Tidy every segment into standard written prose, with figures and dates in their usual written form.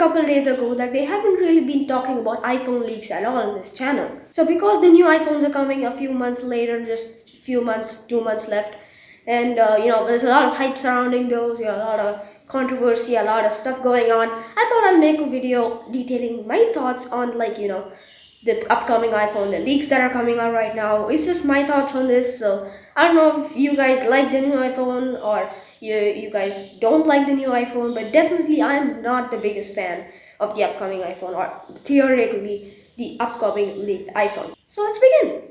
couple days ago that we haven't really been talking about iPhone leaks at all on this channel. So because the new iPhones are coming a few months later, just few months, 2 months left, and there's a lot of hype surrounding those, a lot of controversy, a lot of stuff going on. I thought I'll make a video detailing my thoughts on the upcoming iPhone, the leaks that are coming out right now. It's just my thoughts on this. So I don't know if you guys like the new iPhone or you guys don't like the new iPhone, but definitely I'm not the biggest fan of the upcoming iPhone, or theoretically the upcoming leaked iPhone. So let's begin.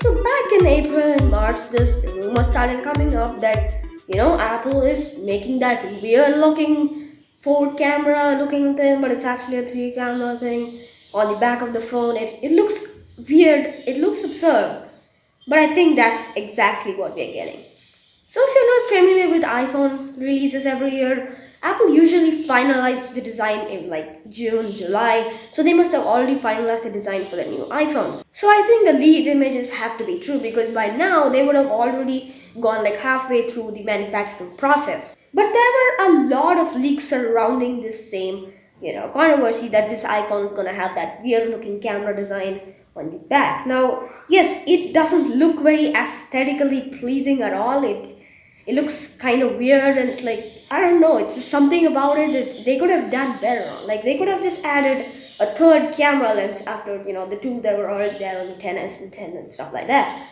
So back in April and March, this rumor started coming up that Apple is making that weird looking 4 camera looking thing, but it's actually a 3 camera thing on the back of the phone. It looks weird, it looks absurd, but I think that's exactly what we're getting. So if you're not familiar with iPhone releases every year, Apple usually finalizes the design in June, July. So they must have already finalized the design for the new iPhones. So I think the leaked images have to be true because by now they would have already gone halfway through the manufacturing process. But there were a lot of leaks surrounding this same, controversy that this iPhone is gonna have that weird looking camera design on the back. Now, yes, it doesn't look very aesthetically pleasing at all. It looks kind of weird, and it's I don't know, it's just something about it that they could have done better on. They could have just added a third camera lens after, the two that were already there on the 10s and 10 and stuff like that.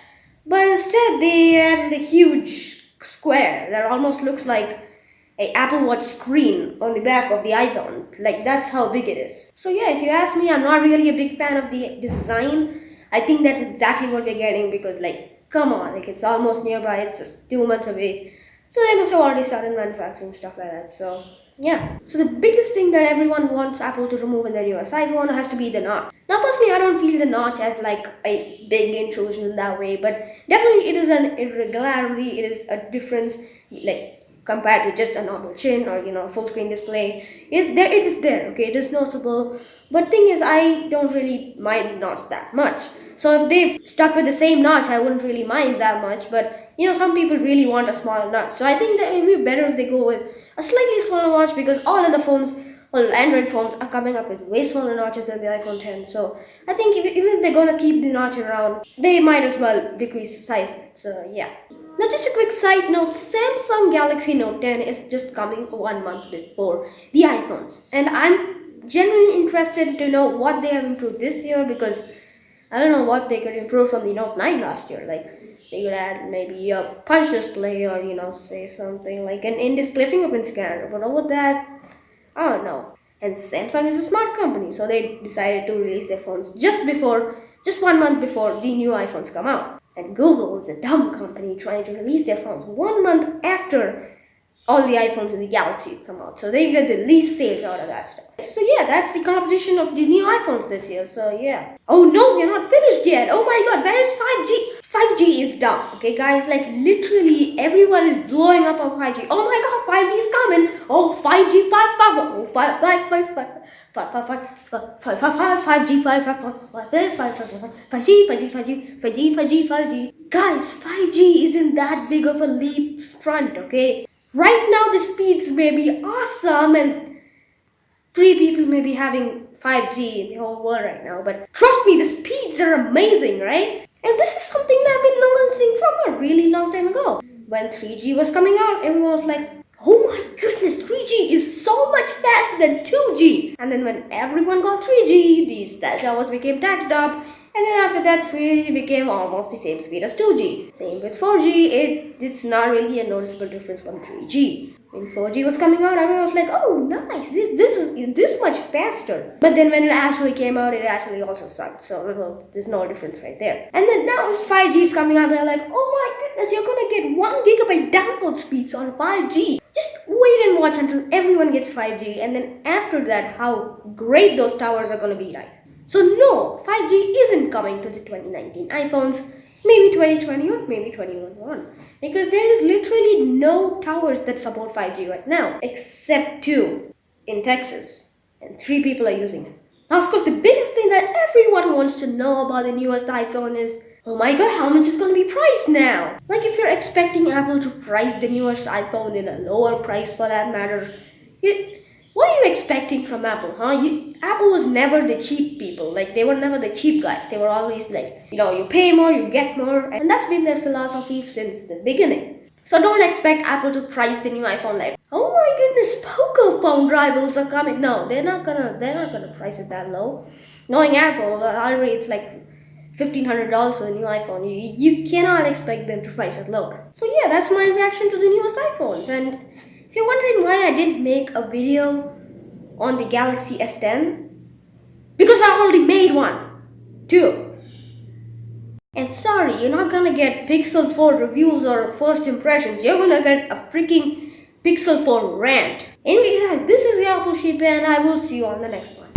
But instead, they added a huge square that almost looks like a Apple Watch screen on the back of the iPhone. That's how big it is. So yeah, if you ask me, I'm not really a big fan of the design. I think that's exactly what we're getting because come on, it's almost nearby, it's just 2 months away. So they must have already started manufacturing stuff like that. So yeah. So the biggest thing that everyone wants Apple to remove in their US iPhone has to be the notch. Now personally, I don't feel the notch as a big intrusion in that way, but definitely it is an irregularity, it is a difference compared to just a normal chin or full screen display. It is there, okay, it is noticeable. But thing is, I don't really mind notch that much. So if they stuck with the same notch, I wouldn't really mind that much. But some people really want a smaller notch. So I think that it would be better if they go with a slightly smaller notch because all Android phones are coming up with way smaller notches than the iPhone 10. So I think even if they're gonna keep the notch around, they might as well decrease the size of it. So yeah. Now just a quick side note, Samsung Galaxy Note 10 is just coming 1 month before the iPhones. And I'm genuinely interested to know what they have improved this year because I don't know what they could improve from the Note 9 last year. They could add maybe a punch display or say something like an in-display fingerprint scanner. But over that, I don't know. And Samsung is a smart company, so they decided to release their phones just 1 month before the new iPhones come out. And Google is a dumb company trying to release their phones 1 month after all the iPhones in the Galaxy come out. So they get the least sales out of that stuff. So yeah, that's the competition of the new iPhones this year. So yeah. Oh no, we're not finished yet. Oh my god, where is 5G? 5G is done. Okay guys, literally everyone is blowing up on 5G. Oh my god, 5G is coming. Oh 5G 5G. Guys, 5G isn't that big of a leap front, okay? Right now the speeds may be awesome and 3 people may be having 5G in the whole world right now, but trust me, the speeds are amazing, right? And this is something that I've been noticing from a really long time ago. When 3G was coming out, everyone was like, oh my goodness, 3G is so much faster than 2G. And then when everyone got 3G, these cell towers became taxed up. And then after that, 3G became almost the same speed as 2G. Same with 4G, it's not really a noticeable difference from 3G. When 4G was coming out, everyone was like, oh nice, this is this much faster. But then when it actually came out, it actually also sucked. So there's no difference right there. And then now as 5G is coming out, they're like, oh my goodness, you're gonna get 1 gigabyte download speeds on 5G. Just wait and watch until everyone gets 5G. And then after that, how great those towers are gonna be like. So no, 5G isn't coming to the 2019 iPhones, maybe 2020 or maybe 2021. Because there is literally no towers that support 5G right now, except 2 in Texas, and 3 people are using it. Now, of course, the biggest thing that everyone wants to know about the newest iPhone is, oh my god, how much is going to be priced now? Like if you're expecting Apple to price the newest iPhone in a lower price for that matter, what are you expecting from Apple, huh? Apple was never the cheap people. Like they were never the cheap guys. They were always like, you pay more, you get more, and that's been their philosophy since the beginning. So don't expect Apple to price the new iPhone like, oh my goodness, poker phone rivals are coming. No, they're not gonna price it that low. Knowing Apple, already it's like $1,500 for the new iPhone. You cannot expect them to price it lower. So yeah, that's my reaction to the newest iPhones. And if you're wondering why I didn't make a video on the Galaxy S10, because I already made one too. And sorry, you're not gonna get Pixel 4 reviews or first impressions. You're gonna get a freaking Pixel 4 rant. Anyway guys, this is the Apple Sheep and I will see you on the next one.